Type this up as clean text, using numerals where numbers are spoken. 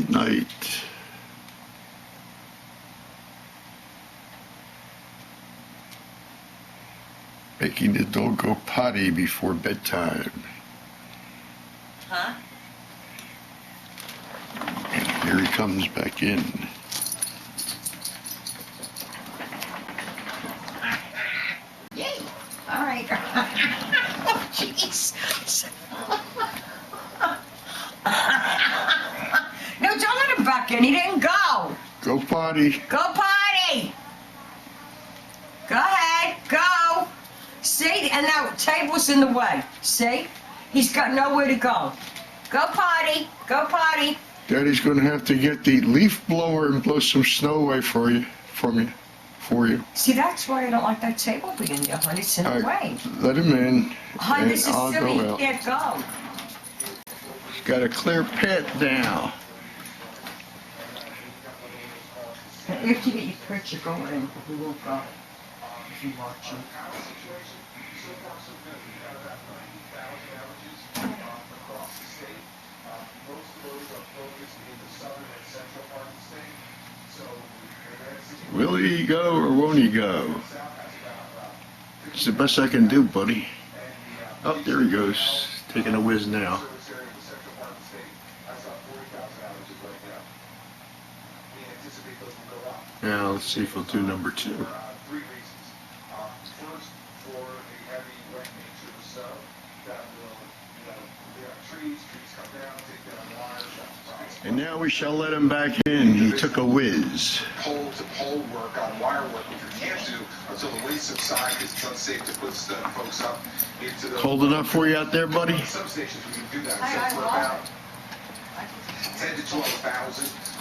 at night. Making the dog go potty before bedtime. Huh? And here he comes back in. Yay! All right. Oh, jeez. No, don't let him back in. He didn't go. Go potty. Go potty. Go ahead. Go. See? And now table's in the way. See? He's got nowhere to go. Go potty. Go potty. Daddy's going to have to get the leaf blower and blow some snow away for you. See, that's why I don't like that table being there, honey. It's in the way. Let him in. Honey, this is I'll silly. go He out. can't go. He's got a clear path now. Now, if you get your picture going, we will go. If you watch him. Will he go or won't he go? It's the best I can do, buddy. Oh, there he goes. Taking a whiz now. Now, let's see if he'll do number 2. And now we shall let him back in. He took a whiz. Pole-to-pole work on wire work, which we can't do until the waste subsides because it's unsafe to put folks up into the... Cold enough for you out there, buddy? Substations, we can do that. So for about 10 to 12,000.